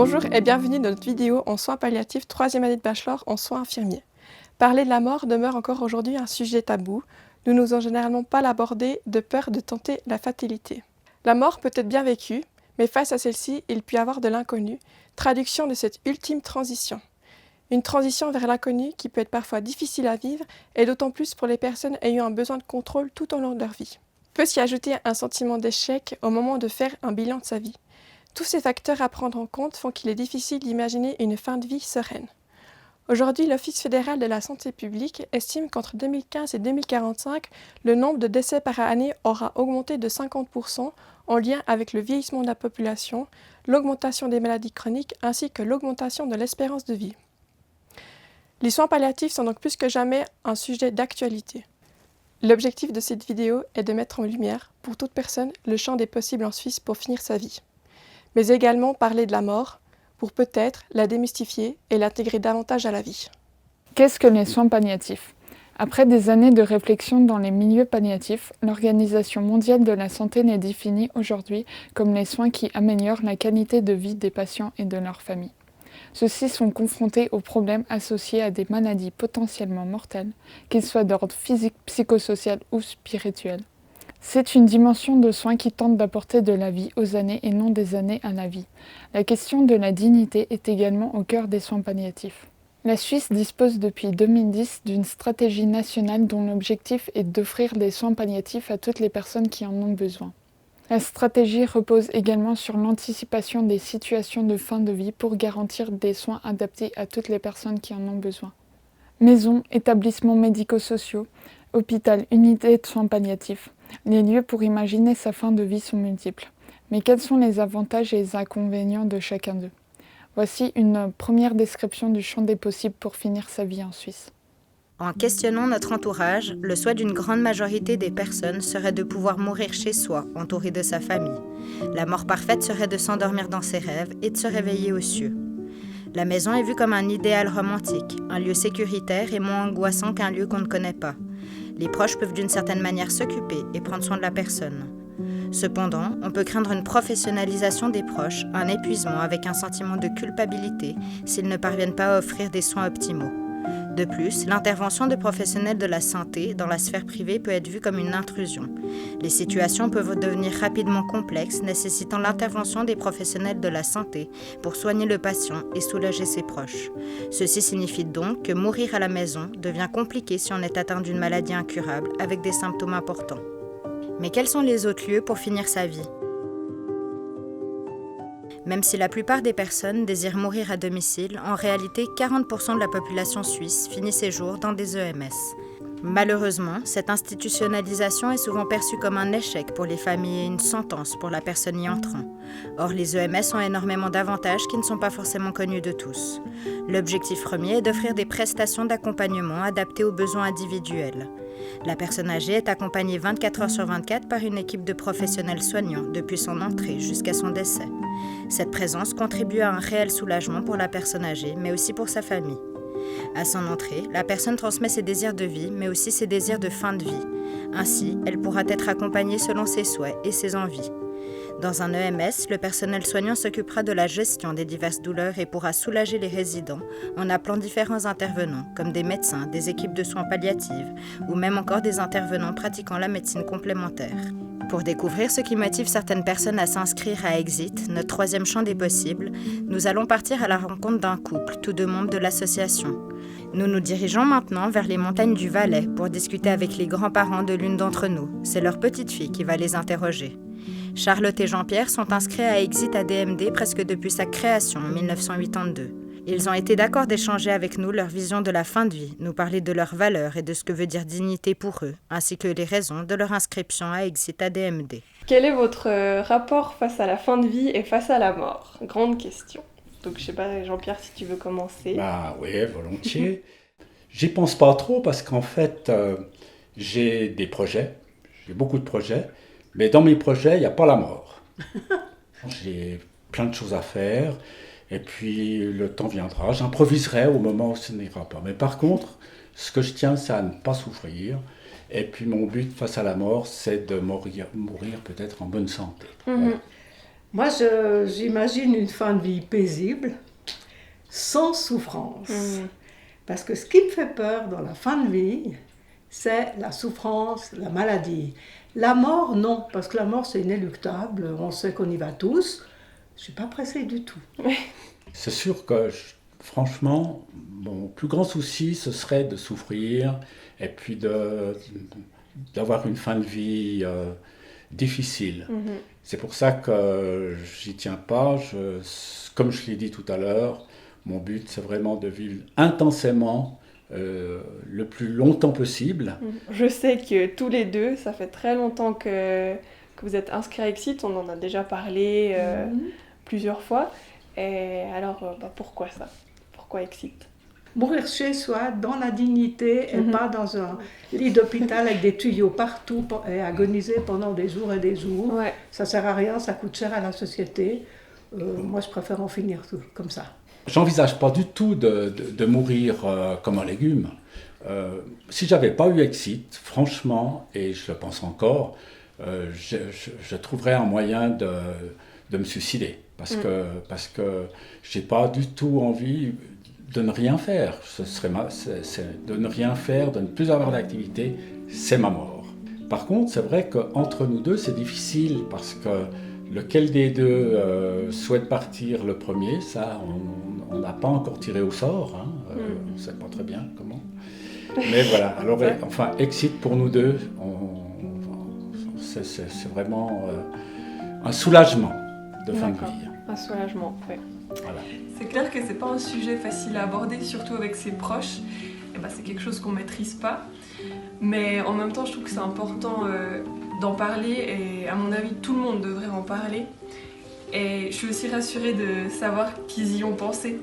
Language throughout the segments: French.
Bonjour et bienvenue dans notre vidéo en soins palliatifs 3e année de bachelor en soins infirmiers. Parler de la mort demeure encore aujourd'hui un sujet tabou. Nous n'osons généralement pas l'aborder de peur de tenter la fatalité. La mort peut être bien vécue, mais face à celle-ci, il peut y avoir de l'inconnu, traduction de cette ultime transition. Une transition vers l'inconnu qui peut être parfois difficile à vivre et d'autant plus pour les personnes ayant un besoin de contrôle tout au long de leur vie. Peut s'y ajouter un sentiment d'échec au moment de faire un bilan de sa vie. Tous ces facteurs à prendre en compte font qu'il est difficile d'imaginer une fin de vie sereine. Aujourd'hui, l'Office fédéral de la santé publique estime qu'entre 2015 et 2045, le nombre de décès par année aura augmenté de 50% en lien avec le vieillissement de la population, l'augmentation des maladies chroniques ainsi que l'augmentation de l'espérance de vie. Les soins palliatifs sont donc plus que jamais un sujet d'actualité. L'objectif de cette vidéo est de mettre en lumière, pour toute personne, le champ des possibles en Suisse pour finir sa vie, mais également parler de la mort, pour peut-être la démystifier et l'intégrer davantage à la vie. Qu'est-ce que les soins palliatifs ? Après des années de réflexion dans les milieux palliatifs, l'Organisation mondiale de la santé les définit aujourd'hui comme les soins qui améliorent la qualité de vie des patients et de leurs familles. Ceux-ci sont confrontés aux problèmes associés à des maladies potentiellement mortelles, qu'ils soient d'ordre physique, psychosocial ou spirituel. C'est une dimension de soins qui tente d'apporter de la vie aux années et non des années à la vie. La question de la dignité est également au cœur des soins palliatifs. La Suisse dispose depuis 2010 d'une stratégie nationale dont l'objectif est d'offrir des soins palliatifs à toutes les personnes qui en ont besoin. La stratégie repose également sur l'anticipation des situations de fin de vie pour garantir des soins adaptés à toutes les personnes qui en ont besoin. Maisons, établissements médico-sociaux, hôpital, unités de soins palliatifs. Les lieux pour imaginer sa fin de vie sont multiples. Mais quels sont les avantages et les inconvénients de chacun d'eux ? Voici une première description du champ des possibles pour finir sa vie en Suisse. En questionnant notre entourage, le souhait d'une grande majorité des personnes serait de pouvoir mourir chez soi, entouré de sa famille. La mort parfaite serait de s'endormir dans ses rêves et de se réveiller aux cieux. La maison est vue comme un idéal romantique, un lieu sécuritaire et moins angoissant qu'un lieu qu'on ne connaît pas. Les proches peuvent d'une certaine manière s'occuper et prendre soin de la personne. Cependant, on peut craindre une professionnalisation des proches, un épuisement avec un sentiment de culpabilité s'ils ne parviennent pas à offrir des soins optimaux. De plus, l'intervention de professionnels de la santé dans la sphère privée peut être vue comme une intrusion. Les situations peuvent devenir rapidement complexes, nécessitant l'intervention des professionnels de la santé pour soigner le patient et soulager ses proches. Ceci signifie donc que mourir à la maison devient compliqué si on est atteint d'une maladie incurable avec des symptômes importants. Mais quels sont les autres lieux pour finir sa vie ? Même si la plupart des personnes désirent mourir à domicile, en réalité 40% de la population suisse finit ses jours dans des EMS. Malheureusement, cette institutionnalisation est souvent perçue comme un échec pour les familles et une sentence pour la personne y entrant. Or, les EMS ont énormément d'avantages qui ne sont pas forcément connus de tous. L'objectif premier est d'offrir des prestations d'accompagnement adaptées aux besoins individuels. La personne âgée est accompagnée 24 heures sur 24 par une équipe de professionnels soignants depuis son entrée jusqu'à son décès. Cette présence contribue à un réel soulagement pour la personne âgée, mais aussi pour sa famille. À son entrée, la personne transmet ses désirs de vie, mais aussi ses désirs de fin de vie. Ainsi, elle pourra être accompagnée selon ses souhaits et ses envies. Dans un EMS, le personnel soignant s'occupera de la gestion des diverses douleurs et pourra soulager les résidents en appelant différents intervenants, comme des médecins, des équipes de soins palliatifs ou même encore des intervenants pratiquant la médecine complémentaire. Pour découvrir ce qui motive certaines personnes à s'inscrire à Exit, notre 3e champ des possibles, nous allons partir à la rencontre d'un couple, tous deux membres de l'association. Nous nous dirigeons maintenant vers les montagnes du Valais pour discuter avec les grands-parents de l'une d'entre nous. C'est leur petite fille qui va les interroger. Charlotte et Jean-Pierre sont inscrits à Exit ADMD presque depuis sa création en 1982. Ils ont été d'accord d'échanger avec nous leur vision de la fin de vie, nous parler de leurs valeurs et de ce que veut dire dignité pour eux, ainsi que les raisons de leur inscription à Exit ADMD. Quel est votre rapport face à la fin de vie et face à la mort ? Grande question. Donc je sais pas, Jean-Pierre, si tu veux commencer. Oui, volontiers. J'y pense pas trop parce qu'en fait, j'ai des projets, j'ai beaucoup de projets, mais dans mes projets, il n'y a pas la mort. J'ai plein de choses à faire, et puis le temps viendra. J'improviserai au moment où ce n'ira pas. Mais par contre, ce que je tiens, c'est à ne pas souffrir. Et puis mon but face à la mort, c'est de mourir peut-être en bonne santé. Mmh. Moi, j'imagine une fin de vie paisible, sans souffrance. Parce que ce qui me fait peur dans la fin de vie, c'est la souffrance, la maladie. La mort, non, parce que la mort, c'est inéluctable, on sait qu'on y va tous. Je ne suis pas pressée du tout. C'est sûr que, franchement, mon plus grand souci, ce serait de souffrir et puis d'avoir une fin de vie difficile. C'est pour ça que j'y tiens pas. Comme je l'ai dit tout à l'heure, mon but, c'est vraiment de vivre intensément le plus longtemps possible. Je sais que tous les deux, ça fait très longtemps que vous êtes inscrits à Exit, on en a déjà parlé plusieurs fois. Et alors, pourquoi ça? Pourquoi Exit? Mourir chez soi, dans la dignité, et pas dans un lit d'hôpital avec des tuyaux partout et agoniser pendant des jours et des jours. Ouais. Ça sert à rien, ça coûte cher à la société. Moi, je préfère en finir tout comme ça. J'envisage pas du tout de mourir comme un légume. Si j'avais pas eu Exit, franchement, et je le pense encore, je trouverais un moyen de me suicider. Parce que j'ai pas du tout envie de ne rien faire. C'est de ne rien faire, de ne plus avoir d'activité, c'est ma mort. Par contre, c'est vrai qu'entre nous deux, c'est difficile parce que lequel des deux souhaite partir le premier, ça, on n'a pas encore tiré au sort. On ne sait pas très bien comment. Mais voilà, alors, enfin, Exit pour nous deux, c'est vraiment un soulagement de fin de vie. Un soulagement, oui. Voilà. C'est clair que c'est pas un sujet facile à aborder, surtout avec ses proches. C'est quelque chose qu'on maîtrise pas. Mais en même temps, je trouve que c'est important d'en parler et à mon avis, tout le monde devrait en parler. Et je suis aussi rassurée de savoir qu'ils y ont pensé.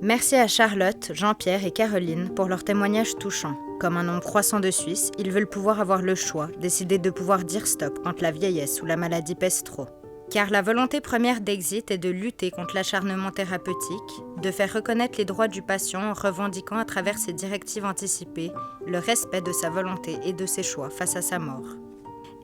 Merci à Charlotte, Jean-Pierre et Caroline pour leurs témoignages touchants. Comme un nombre croissant de Suisses, ils veulent pouvoir avoir le choix, décider de pouvoir dire stop quand la vieillesse ou la maladie pèse trop. Car la volonté première d'Exit est de lutter contre l'acharnement thérapeutique, de faire reconnaître les droits du patient en revendiquant à travers ses directives anticipées le respect de sa volonté et de ses choix face à sa mort.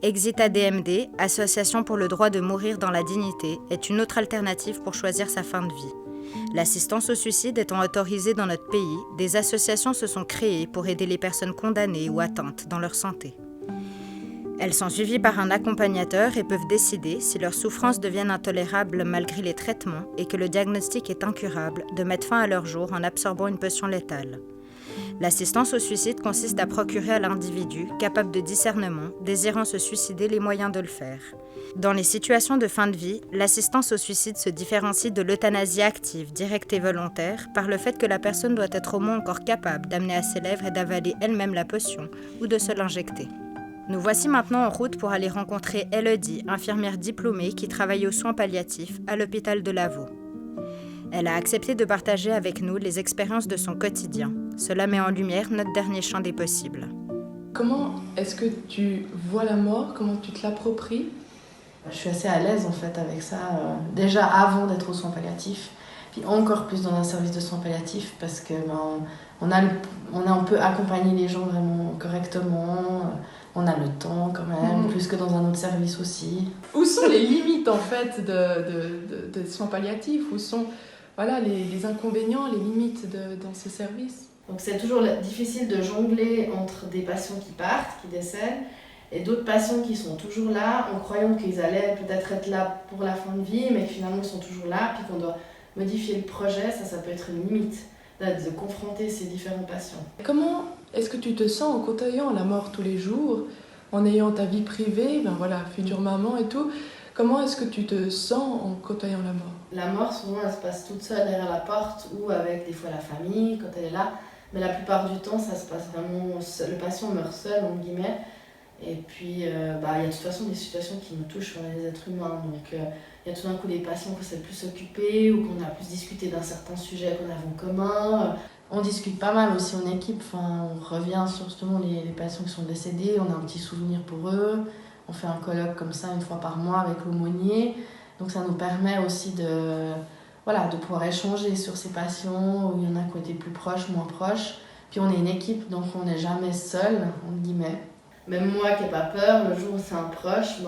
Exit ADMD, Association pour le droit de mourir dans la dignité, est une autre alternative pour choisir sa fin de vie. L'assistance au suicide étant autorisée dans notre pays, des associations se sont créées pour aider les personnes condamnées ou atteintes dans leur santé. Elles sont suivies par un accompagnateur et peuvent décider, si leurs souffrances deviennent intolérables malgré les traitements et que le diagnostic est incurable, de mettre fin à leur jour en absorbant une potion létale. L'assistance au suicide consiste à procurer à l'individu, capable de discernement, désirant se suicider, les moyens de le faire. Dans les situations de fin de vie, l'assistance au suicide se différencie de l'euthanasie active, directe et volontaire, par le fait que la personne doit être au moins encore capable d'amener à ses lèvres et d'avaler elle-même la potion ou de se l'injecter. Nous voici maintenant en route pour aller rencontrer Elodie, infirmière diplômée qui travaille aux soins palliatifs à l'hôpital de Lavaux. Elle a accepté de partager avec nous les expériences de son quotidien. Cela met en lumière notre dernier champ des possibles. Comment est-ce que tu vois la mort? Comment tu te l'appropries? Je suis assez à l'aise en fait avec ça, déjà avant d'être aux soins palliatifs, puis encore plus dans un service de soins palliatifs parce que on peut accompagner les gens vraiment correctement, on a le temps quand même, plus que dans un autre service aussi. Où sont les limites en fait des soins palliatifs? Où sont les inconvénients, les limites dans ce service? Donc c'est toujours difficile de jongler entre des patients qui partent, qui décèdent, et d'autres patients qui sont toujours là en croyant qu'ils allaient peut-être être là pour la fin de vie, mais finalement ils sont toujours là, puis qu'on doit modifier le projet, ça peut être une limite de confronter ces différents patients. Comment est-ce que tu te sens en côtoyant la mort tous les jours, en ayant ta vie privée, future maman et tout? Comment est-ce que tu te sens en côtoyant la mort? La mort, souvent, elle se passe toute seule derrière la porte ou avec des fois la famille quand elle est là. Mais la plupart du temps, ça se passe vraiment seul. Le patient meurt seul, entre guillemets. Et puis, il y a de toute façon des situations qui nous touchent, on est des êtres humains. Donc, il y a tout d'un coup des patients qu'on s'est plus occupés ou qu'on a plus discuté d'un certain sujet qu'on avait en commun. On discute pas mal aussi en équipe. On revient sur justement les patients qui sont décédés. On a un petit souvenir pour eux. On fait un colloque comme ça une fois par mois avec l'aumônier. Donc, ça nous permet aussi de pouvoir échanger sur ces patients où il y en a qui ont été plus proches, moins proches. Puis on est une équipe, donc on n'est jamais seul, entre guillemets. Même moi qui n'ai pas peur, le jour où c'est un proche,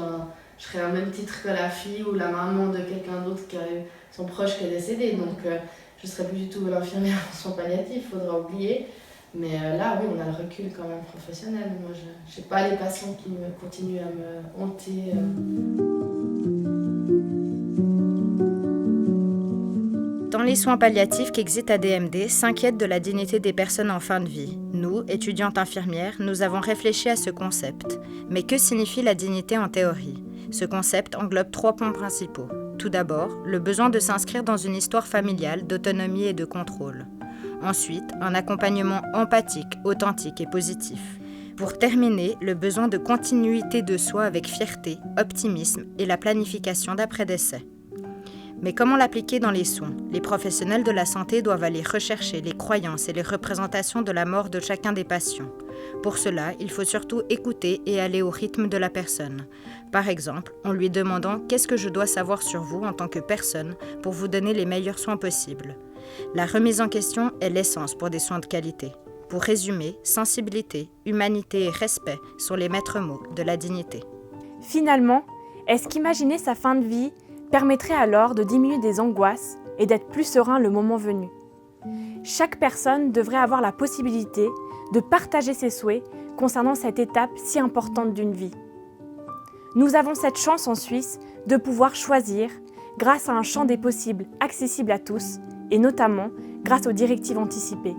je serais au même titre que la fille ou la maman de quelqu'un d'autre qui a eu son proche qui est décédé. Donc je ne serais plus du tout l'infirmière en soins palliatifs, il faudra oublier. Mais là, oui, on a le recul quand même professionnel. Moi, je n'ai pas les patients qui continuent à me hanter. Dans les soins palliatifs qu'Exit ADMD s'inquiètent de la dignité des personnes en fin de vie. Nous, étudiantes infirmières, nous avons réfléchi à ce concept. Mais que signifie la dignité en théorie ? Ce concept englobe 3 points principaux. Tout d'abord, le besoin de s'inscrire dans une histoire familiale d'autonomie et de contrôle. Ensuite, un accompagnement empathique, authentique et positif. Pour terminer, le besoin de continuité de soi avec fierté, optimisme et la planification d'après-décès. Mais comment l'appliquer dans les soins ? Les professionnels de la santé doivent aller rechercher les croyances et les représentations de la mort de chacun des patients. Pour cela, il faut surtout écouter et aller au rythme de la personne. Par exemple, en lui demandant « Qu'est-ce que je dois savoir sur vous en tant que personne pour vous donner les meilleurs soins possibles ?» La remise en question est l'essence pour des soins de qualité. Pour résumer, sensibilité, humanité et respect sont les maîtres mots de la dignité. Finalement, est-ce qu'imaginer sa fin de vie permettrait alors de diminuer des angoisses et d'être plus serein le moment venu ? Chaque personne devrait avoir la possibilité de partager ses souhaits concernant cette étape si importante d'une vie. Nous avons cette chance en Suisse de pouvoir choisir grâce à un champ des possibles accessible à tous et notamment grâce aux directives anticipées.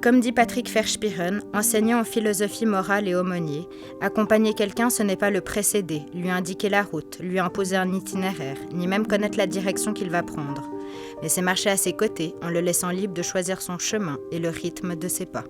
Comme dit Patrick Verspieren, enseignant en philosophie morale et aumônier, accompagner quelqu'un ce n'est pas le précéder, lui indiquer la route, lui imposer un itinéraire, ni même connaître la direction qu'il va prendre. Mais c'est marcher à ses côtés en le laissant libre de choisir son chemin et le rythme de ses pas.